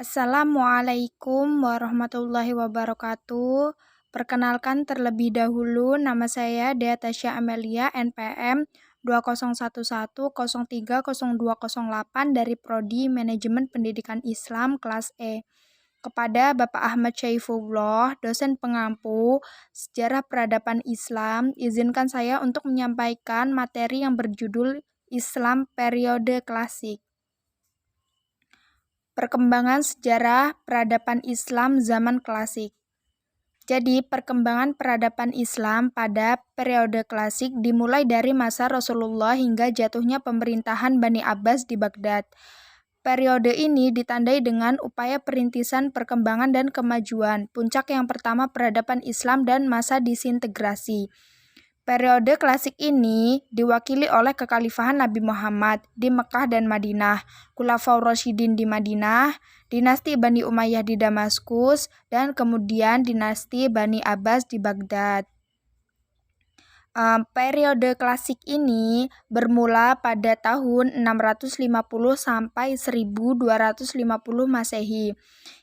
Assalamualaikum warahmatullahi wabarakatuh. Perkenalkan terlebih dahulu, nama saya Dea Tasya Amelia, NPM 2011030208 dari Prodi Manajemen Pendidikan Islam kelas E. Kepada Bapak Ahmad Syaifullah, dosen pengampu Sejarah Peradaban Islam, izinkan saya untuk menyampaikan materi yang berjudul Islam Periode Klasik. Perkembangan sejarah peradaban Islam zaman klasik. Jadi, perkembangan peradaban Islam pada periode klasik dimulai dari masa Rasulullah hingga jatuhnya pemerintahan Bani Abbas di Baghdad. Periode ini ditandai dengan upaya perintisan perkembangan dan kemajuan. Puncak yang pertama peradaban Islam dan masa disintegrasi. Periode klasik ini diwakili oleh kekhalifahan Nabi Muhammad di Mekah dan Madinah, Khulafaur Rasyidin di Madinah, dinasti Bani Umayyah di Damaskus, dan kemudian dinasti Bani Abbas di Baghdad. Periode klasik ini bermula pada tahun 650 sampai 1250 Masehi.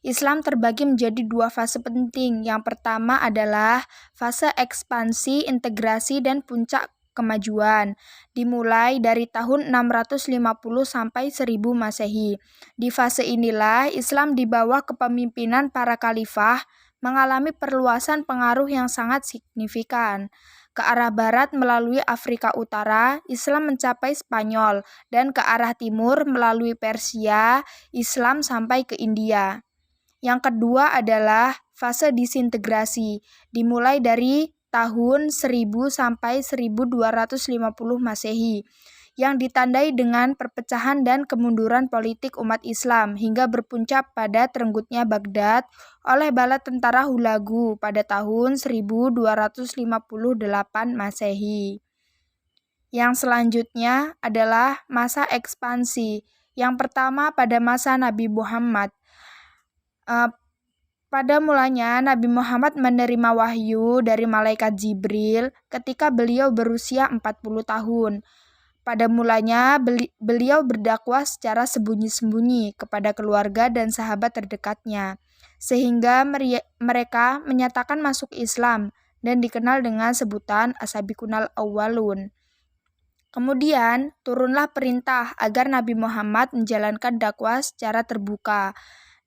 Islam terbagi menjadi dua fase penting. Yang pertama adalah fase ekspansi, integrasi, dan puncak kemajuan. Dimulai dari tahun 650 sampai 1000 Masehi. Di fase inilah Islam di bawah kepemimpinan para khalifah mengalami perluasan pengaruh yang sangat signifikan. Ke arah barat melalui Afrika Utara, Islam mencapai Spanyol, dan ke arah timur melalui Persia, Islam sampai ke India. Yang kedua adalah fase disintegrasi, dimulai dari tahun 1000 sampai 1250 Masehi, yang ditandai dengan perpecahan dan kemunduran politik umat Islam hingga berpuncak pada terenggutnya Baghdad oleh bala tentara Hulagu pada tahun 1258 Masehi. Yang selanjutnya adalah masa ekspansi. Yang pertama pada masa Nabi Muhammad. Pada mulanya, Nabi Muhammad menerima wahyu dari malaikat Jibril ketika beliau berusia 40 tahun. Pada mulanya, beliau berdakwah secara sembunyi-sembunyi kepada keluarga dan sahabat terdekatnya, sehingga mereka menyatakan masuk Islam dan dikenal dengan sebutan As-Sabiqunal Awwalun. Kemudian, turunlah perintah agar Nabi Muhammad menjalankan dakwah secara terbuka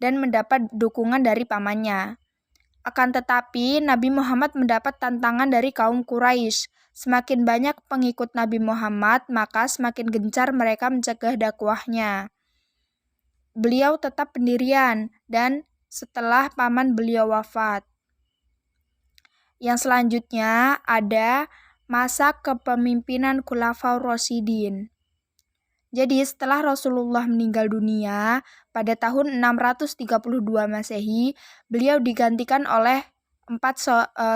dan mendapat dukungan dari pamannya. Akan tetapi, Nabi Muhammad mendapat tantangan dari kaum Quraisy. Semakin banyak pengikut Nabi Muhammad, maka semakin gencar mereka mencegah dakwahnya. Beliau tetap pendirian dan setelah paman beliau wafat. Yang selanjutnya ada masa kepemimpinan Khulafaur Rasyidin. Jadi setelah Rasulullah meninggal dunia pada tahun 632 Masehi, beliau digantikan oleh 4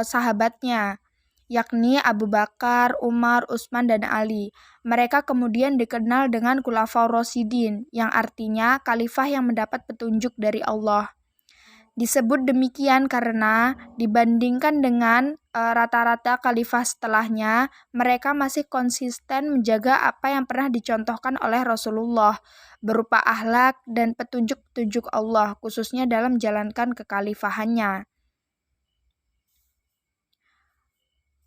sahabatnya, yakni Abu Bakar, Umar, Utsman, dan Ali. Mereka kemudian dikenal dengan Khulafaur Rasyidin, yang artinya khalifah yang mendapat petunjuk dari Allah. Disebut demikian karena dibandingkan dengan rata-rata khalifah setelahnya, mereka masih konsisten menjaga apa yang pernah dicontohkan oleh Rasulullah, berupa akhlak dan petunjuk-petunjuk Allah, khususnya dalam menjalankan kekhalifahannya.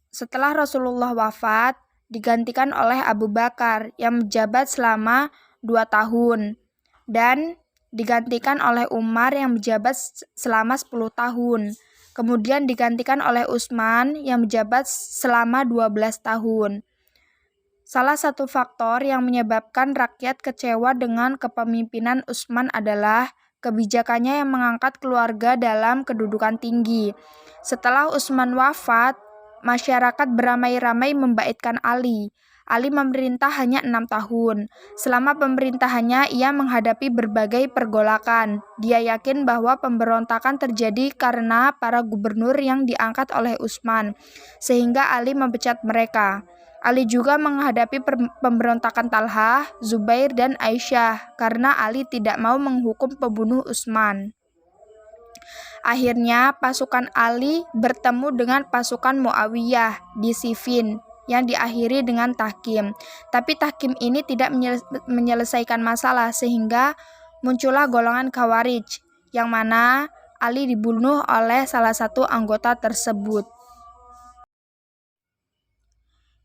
Setelah Rasulullah wafat, digantikan oleh Abu Bakar yang menjabat selama 2 tahun dan digantikan oleh Umar yang menjabat selama 10 tahun. Kemudian digantikan oleh Utsman yang menjabat selama 12 tahun. Salah satu faktor yang menyebabkan rakyat kecewa dengan kepemimpinan Utsman adalah kebijakannya yang mengangkat keluarga dalam kedudukan tinggi. Setelah Utsman wafat, masyarakat beramai-ramai membaitkan Ali. Ali memerintah hanya 6 tahun. Selama pemerintahannya, ia menghadapi berbagai pergolakan. Dia yakin bahwa pemberontakan terjadi karena para gubernur yang diangkat oleh Utsman, sehingga Ali memecat mereka. Ali juga menghadapi pemberontakan Talhah, Zubair, dan Aisyah karena Ali tidak mau menghukum pembunuh Utsman. Akhirnya, pasukan Ali bertemu dengan pasukan Muawiyah di Siffin yang diakhiri dengan tahkim. Tapi tahkim ini tidak menyelesaikan masalah sehingga muncullah golongan Khawarij yang mana Ali dibunuh oleh salah satu anggota tersebut.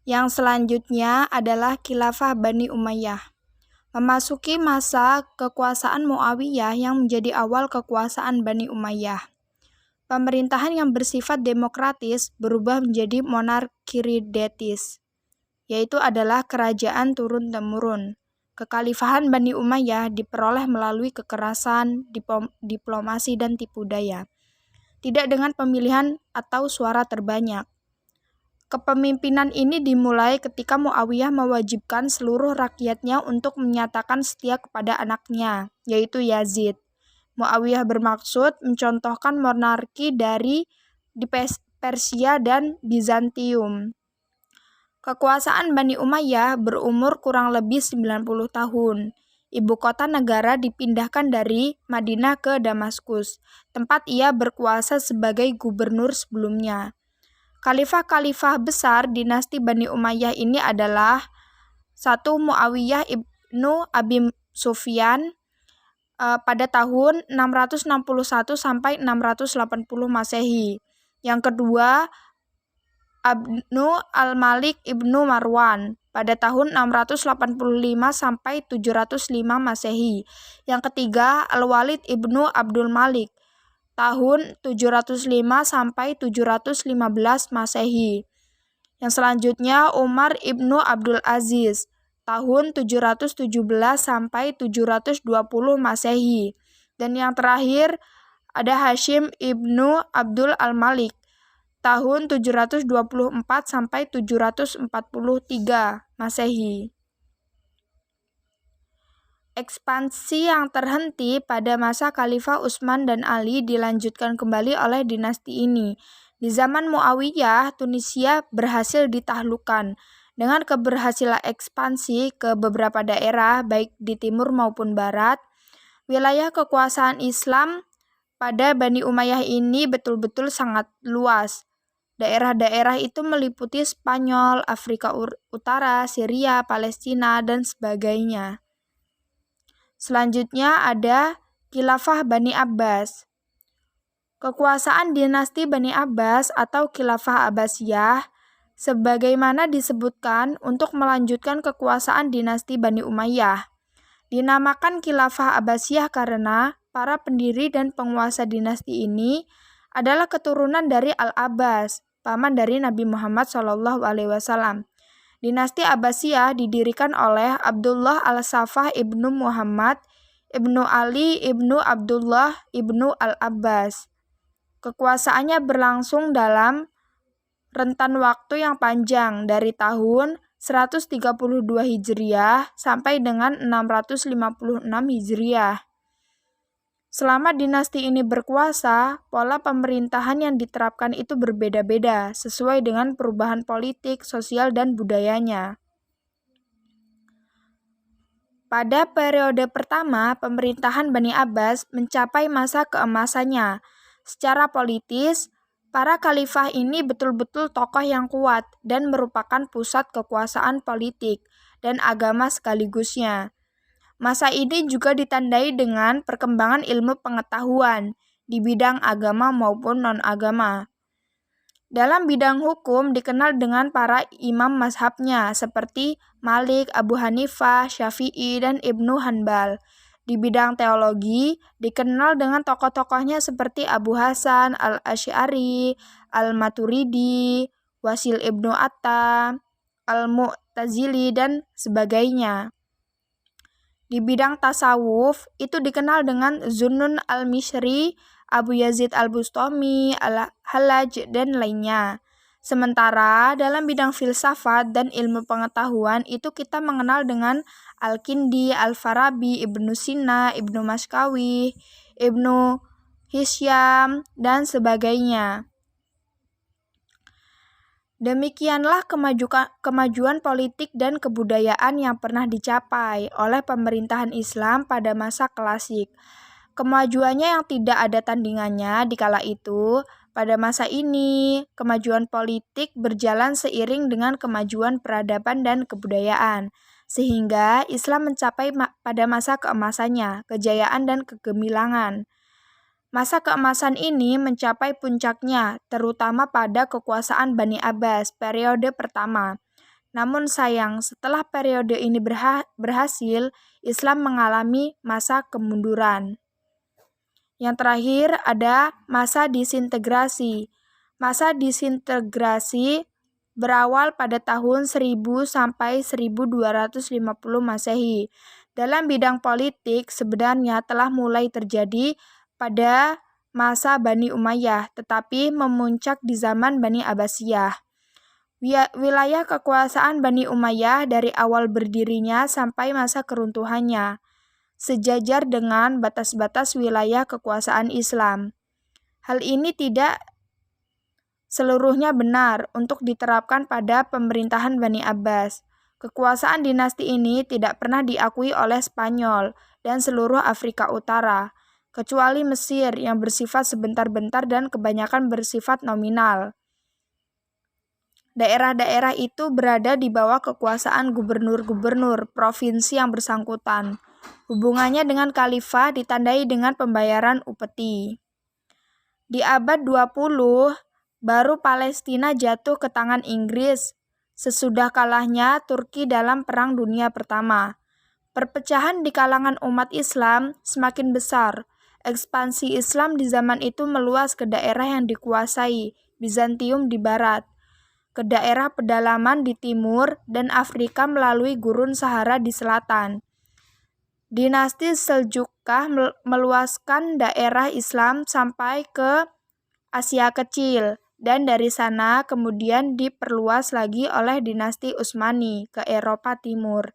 Yang selanjutnya adalah Khilafah Bani Umayyah. Memasuki masa kekuasaan Muawiyah yang menjadi awal kekuasaan Bani Umayyah. Pemerintahan yang bersifat demokratis berubah menjadi monarkidetis, yaitu adalah kerajaan turun-temurun. Kekhalifahan Bani Umayyah diperoleh melalui kekerasan, diplomasi, dan tipu daya, tidak dengan pemilihan atau suara terbanyak. Kepemimpinan ini dimulai ketika Muawiyah mewajibkan seluruh rakyatnya untuk menyatakan setia kepada anaknya, yaitu Yazid. Muawiyah bermaksud mencontohkan monarki di Persia dan Bizantium. Kekuasaan Bani Umayyah berumur kurang lebih 90 tahun. Ibu kota negara dipindahkan dari Madinah ke Damaskus, tempat ia berkuasa sebagai gubernur sebelumnya. Khalifah-khalifah besar dinasti Bani Umayyah ini adalah 1. Muawiyah ibnu Abi Sufyan pada tahun 661 sampai 680 Masehi. Yang kedua, Abnu al-Malik ibnu Marwan pada tahun 685 sampai 705 Masehi. Yang ketiga, Al-Walid ibnu Abdul Malik tahun 705 sampai 715 Masehi. Yang selanjutnya Umar ibnu Abdul Aziz tahun 717 sampai 720 Masehi. Dan yang terakhir ada Hashim ibnu Abdul al-Malik tahun 724 sampai 743 Masehi. Ekspansi yang terhenti pada masa Khalifah Utsman dan Ali dilanjutkan kembali oleh dinasti ini. Di zaman Muawiyah, Tunisia berhasil ditaklukkan. Dengan keberhasilan ekspansi ke beberapa daerah, baik di timur maupun barat, wilayah kekuasaan Islam pada Bani Umayyah ini betul-betul sangat luas. Daerah-daerah itu meliputi Spanyol, Afrika Utara, Syria, Palestina, dan sebagainya. Selanjutnya ada Khilafah Bani Abbas. Kekuasaan dinasti Bani Abbas atau Khilafah Abbasiyah sebagaimana disebutkan untuk melanjutkan kekuasaan dinasti Bani Umayyah. Dinamakan Khilafah Abbasiyah karena para pendiri dan penguasa dinasti ini adalah keturunan dari Al-Abbas, paman dari Nabi Muhammad SAW. Dinasti Abbasiyah didirikan oleh Abdullah al-Safah ibnu Muhammad ibnu Ali ibnu Abdullah ibnu al-Abbas. Kekuasaannya berlangsung dalam rentan waktu yang panjang dari tahun 132 Hijriah sampai dengan 656 Hijriah. Selama dinasti ini berkuasa, pola pemerintahan yang diterapkan itu berbeda-beda sesuai dengan perubahan politik, sosial, dan budayanya. Pada periode pertama, pemerintahan Bani Abbas mencapai masa keemasannya. Secara politis, para khalifah ini betul-betul tokoh yang kuat dan merupakan pusat kekuasaan politik dan agama sekaligusnya. Masa ini juga ditandai dengan perkembangan ilmu pengetahuan di bidang agama maupun non-agama. Dalam bidang hukum dikenal dengan para imam mazhabnya seperti Malik, Abu Hanifah, Syafi'i, dan Ibnu Hanbal. Di bidang teologi dikenal dengan tokoh-tokohnya seperti Abu Hasan al-Asy'ari, al-Maturidi, Wasil ibnu Atta, al-Mu'tazili, dan sebagainya. Di bidang tasawuf, itu dikenal dengan Zunnun al-Mishri, Abu Yazid al-Bustami, al-Hallaj, dan lainnya. Sementara dalam bidang filsafat dan ilmu pengetahuan, itu kita mengenal dengan Al-Kindi, Al-Farabi, Ibnu Sina, Ibnu Maskawi, Ibnu Hisyam, dan sebagainya. Demikianlah kemajuan politik dan kebudayaan yang pernah dicapai oleh pemerintahan Islam pada masa klasik. Kemajuannya yang tidak ada tandingannya di kala itu. Pada masa ini, kemajuan politik berjalan seiring dengan kemajuan peradaban dan kebudayaan, sehingga Islam mencapai pada masa keemasannya, kejayaan dan kegemilangan. Masa keemasan ini mencapai puncaknya, terutama pada kekuasaan Bani Abbas periode pertama. Namun sayang, setelah periode ini berhasil, Islam mengalami masa kemunduran. Yang terakhir ada masa disintegrasi. Masa disintegrasi berawal pada tahun 1000 sampai 1250 Masehi. Dalam bidang politik sebenarnya telah mulai terjadi pada masa Bani Umayyah, tetapi memuncak di zaman Bani Abbasiyah. Wilayah kekuasaan Bani Umayyah dari awal berdirinya sampai masa keruntuhannya sejajar dengan batas-batas wilayah kekuasaan Islam. Hal ini tidak seluruhnya benar untuk diterapkan pada pemerintahan Bani Abbas. Kekuasaan dinasti ini tidak pernah diakui oleh Spanyol dan seluruh Afrika Utara, kecuali Mesir yang bersifat sebentar-bentar dan kebanyakan bersifat nominal. Daerah-daerah itu berada di bawah kekuasaan gubernur-gubernur provinsi yang bersangkutan. Hubungannya dengan khalifah ditandai dengan pembayaran upeti. Di abad 20, baru Palestina jatuh ke tangan Inggris sesudah kalahnya Turki dalam Perang Dunia Pertama. Perpecahan di kalangan umat Islam semakin besar. Ekspansi Islam di zaman itu meluas ke daerah yang dikuasai Bizantium di barat, ke daerah pedalaman di timur, dan Afrika melalui Gurun Sahara di selatan. Dinasti Seljukah meluaskan daerah Islam sampai ke Asia Kecil, dan dari sana kemudian diperluas lagi oleh dinasti Utsmani ke Eropa Timur.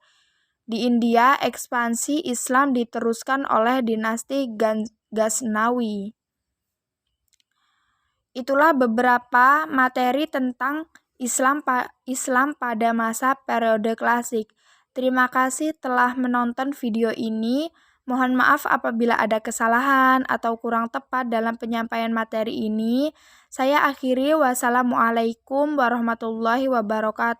Di India, ekspansi Islam diteruskan oleh dinasti Ghaznawi. Itulah beberapa materi tentang Islam pada masa periode klasik. Terima kasih telah menonton video ini. Mohon maaf apabila ada kesalahan atau kurang tepat dalam penyampaian materi ini. Saya akhiri, wassalamualaikum warahmatullahi wabarakatuh.